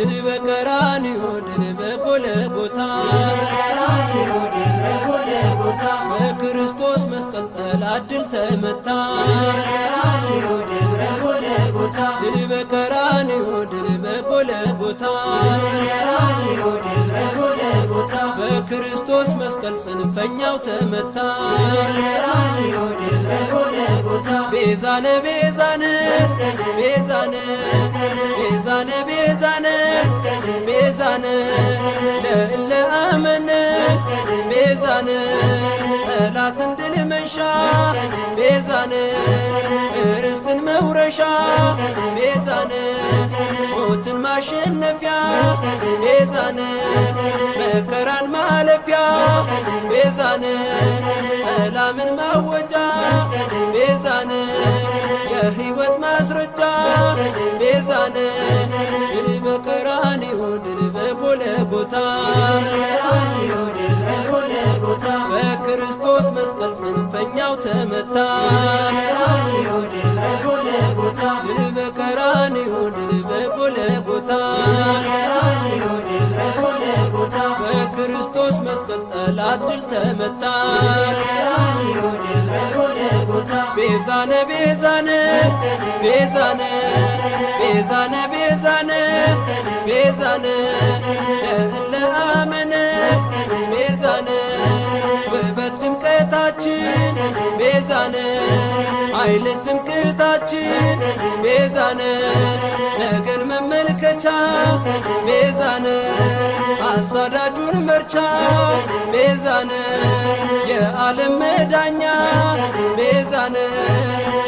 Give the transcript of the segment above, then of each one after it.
ድል በቀራንዮ ድል በጎልጎታ በክርስቶስ መስቀል ጠላት ድል ተመታ ድል በቀራንዮ ድል በጎልጎታ በክርስቶስ መስቀል ጽንፈኛው ተመታ ቤዛነ ቤዛነ ቤዛነ ቤዛነ ቤዛነ ቤዛነ ለእለ አመነ ቤዛነ ጠላትን ድል መንሻ ቤዛነ ርስትን መውረሻ ቤዛነ ሞትን ማሸነፊያ ቤዛነ መከራን ማለፊያ ቤዛነ ሰላምን ማወጃ ቤዛነ የሕይወት ማስረጃ ቤዛነ ድል በቀራንዮ ድል በጎልጎታ በክርስቶስ መስቀል ጽንፈኛው ተመታ ድል በቀራንዮ ድል በጎልጎታ በክርስቶስ መስቀል ጠላት ድል ተመታ ቤዛነ ቤዛነ ቤዛነ ቤዛነ ቤዛነ ቤዛነ ለእለ አመነ ቤዛነ ውበት ድምቀታችን ቤዛነ ኃይል ትምክህታችን ቤዛነ ነገን መመልከቻ ቤዛነ አሳዳጁን መርቻ ቤዛነ የዓለም መዳኛ ቤዛነ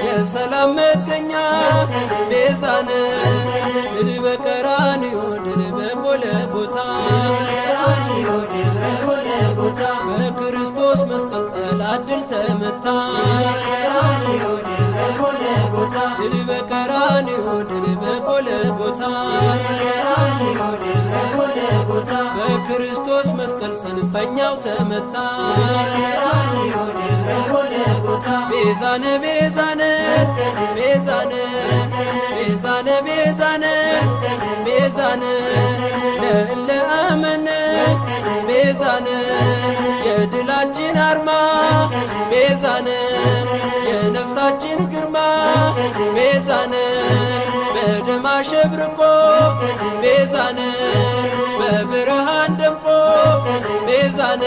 የሰላም መገኛ ቤዛነ ድል በቀራንዮ ድል በጎልጎታ በክርስቶስ መስቀል ጠላት ድል ተመታ ድል በቀራንዮ ድል በጎልጎታ በክርስቶስ መስቀል ጽንፈኛው ተመታ ቤዛነ ቤዛነ ቤዛነ ቤዛነ ቤዛነ ቤዛነ ለእለ አመነ ቤዛነ የድላችን አርማ ቤዛነ የነፍሳችን ግርማ ቤዛነ በደም አሸብርቆ ቤዛነ በብርሃን ደምቆ ቤዛነ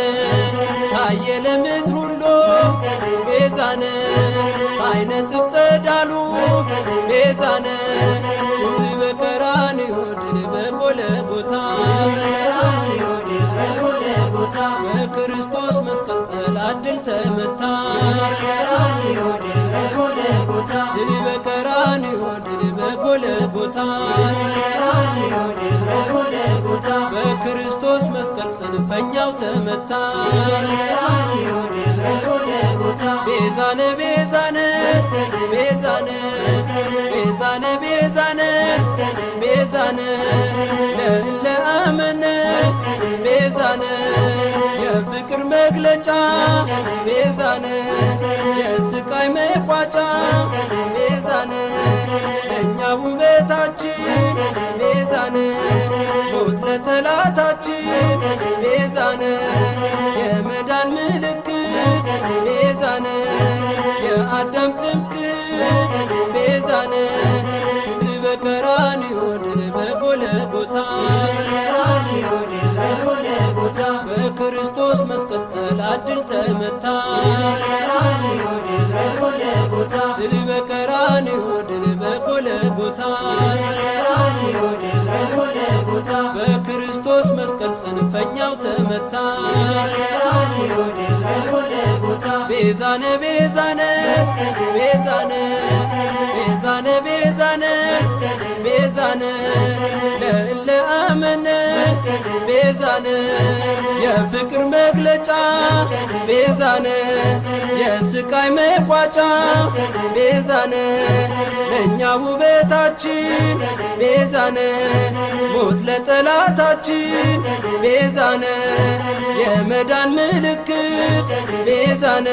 ታየ ለምድር ሁሉ ቤዛነ ሳይነጥፍ ጸዳሉ ቤዛነ ድል በቀራንዮ ድል በጎልጎታ በክርስቶስ መስቀል ጠላት ድል ተመታ ድል በቀራንዮ ድል በጎልጎታ በክርስቶስ መስቀል ጽንፈኛው ተመታ ቤዛነ ቤዛነ ቤዛነ ቤዛነ ቤዛነ ቤዛነ ለእለ አመነ ቤዛነ የፍቅር መግለጫ ቤዛነ የስቃይ መቋጫ ቤዛነ ለእኛ ውበታችን ቤዛነ ሞት ለጠላታችን ቤዛነ የመዳን ምልክት ቤዛነ የአዳም ትምክህት ቤዛነ ድል በቀራንዮ ድል በጎልጎታ በክርስቶስ መስቀል ጠላት ድል ተመታ ድል በቀራንዮ ድል በጎልጎታ በክርስቶስ መስቀል ጽንፈኛው ተመታ ቤዛነ ቤዛነ ቤዛነ ቤዛነ ቤዛነ ቤዛነ ለእለ አመነ ቤዛነ የፍቅር መግለጫ ቤዛነ የስቃይ መቋጫ ቤዛነ ለእኛ ውበታችን ቤዛነ ሞት ለጠላታችን ቤዛነ የመዳን ምልክት ቤዛነ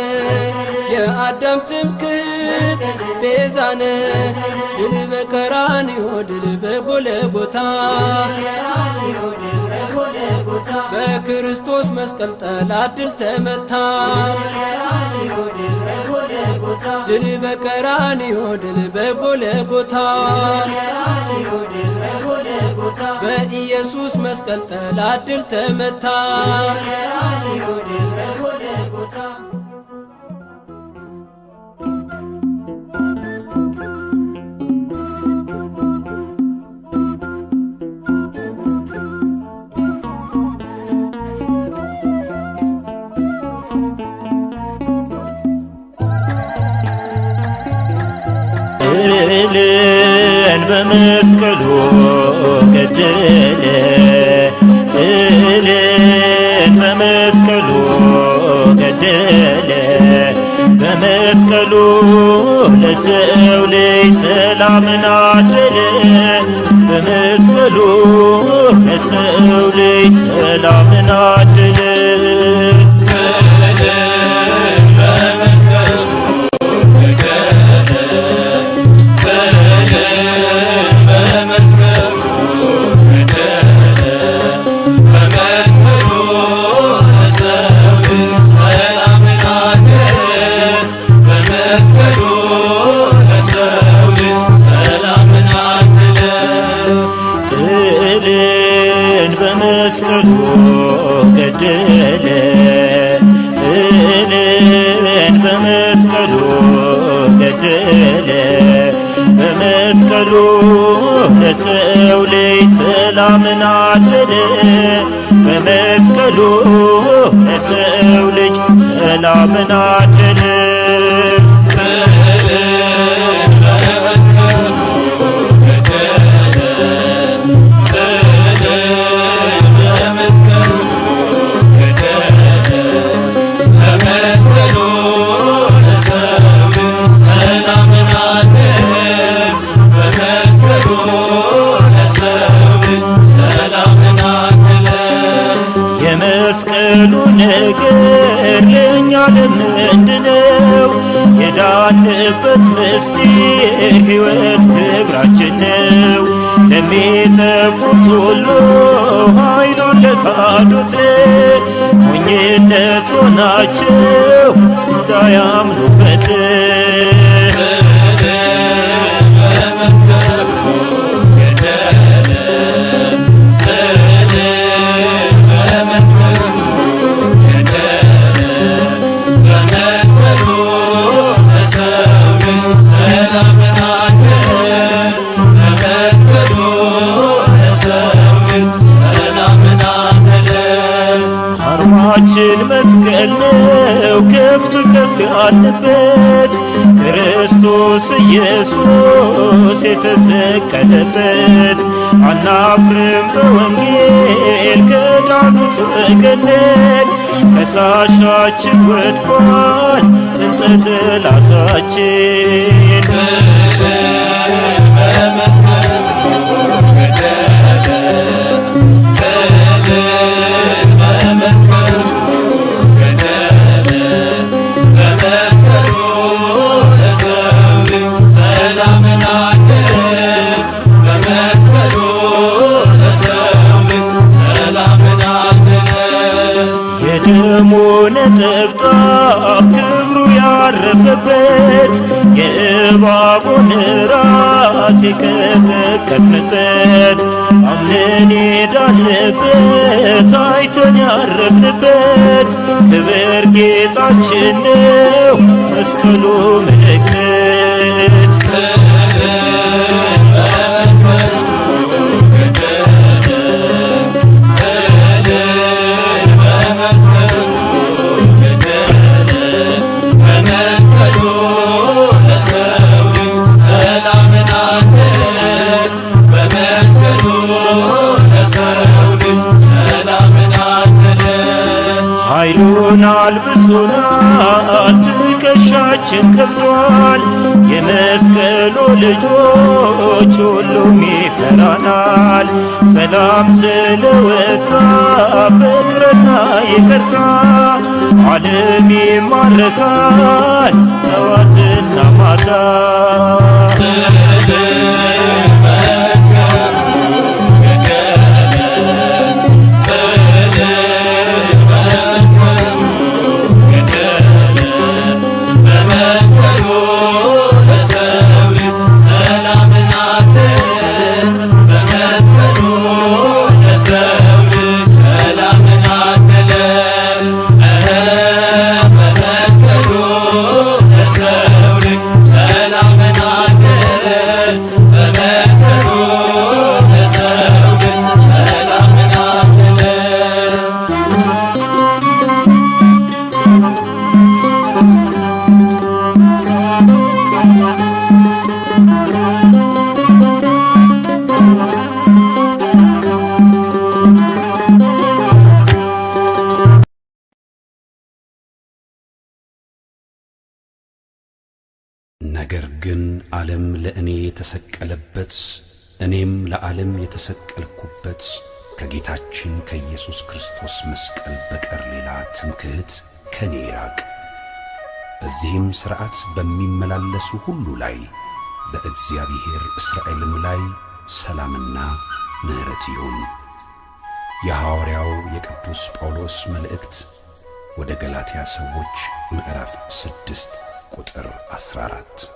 የአዳም ትምክህት ቤዛነ ድል በቀራንዮ ድል በጎልጎታ በክርስቶስ መስቀል ጠላት ድል ተመታ ድል በቀራንዮ ድል በጎልጎታ በኢየሱስ መስቀል ጠላት ድል ተመታ ጥልን በመስቀሉ ገደለ ጥልን በመስቀሉ ገደለ በመስቀሉ ለሰው ልጅ ሰላምን አደለ በመስቀሉ ለሰው ልጅ ሰላምን አደለ በመስቀሉ ገደለ ጥልን በመስቀሉ ገደለ በመስቀሉ ለሰው ልጅ ሰላምን አደለ በመስቀሉ ለሰው ልጅ ሰላምን አደለ የመስቀሉ ነገር ለእኛ ለምንድነው የዳንበት ምስጢር ሕይወት ክብራችን ነው ለሚጠፉት ሁሉ ኃይሉን ለካዱት ሞኝነት ሆናቸው እንዳያምኑበት አርማችን መስቀል ነው ከፍ ከፍ ያለበት ክርስቶስ ኢየሱስ የተሰቀለበት አናፍርም በወንጌል ከዳኑት ወገን ነን ከሳሻችን ወድቋል ጥንተ ጠላታችን የደሙ ነጠብጣብ ክብሩ ያረፈበት የእባቡን ራስ የቀጠቀጥንበት አምነን የዳንበት አይተን ያረፍንበት ክብር ጌጣችን ነው መስቀሉ ምልክት ሰላም ሸክማችን ከብዷል። የመስቀሉ ልጆች ሁሉም ይፈራናል። ሰላም ስለወጣ ፍቅርና ይቅርታ ዓለም ይማረካል ጠዋትና ማታ። ነገር ግን ዓለም ለእኔ የተሰቀለበት እኔም ለዓለም የተሰቀልኩበት ከጌታችን ከኢየሱስ ክርስቶስ መስቀል በቀር ሌላ ትምክህት ከኔ ይራቅ። በዚህም ሥርዓት በሚመላለሱ ሁሉ ላይ በእግዚአብሔር እስራኤልም ላይ ሰላምና ምሕረት ይሁን። የሐዋርያው የቅዱስ ጳውሎስ መልእክት ወደ ገላትያ ሰዎች ምዕራፍ 6 ቁጥር 14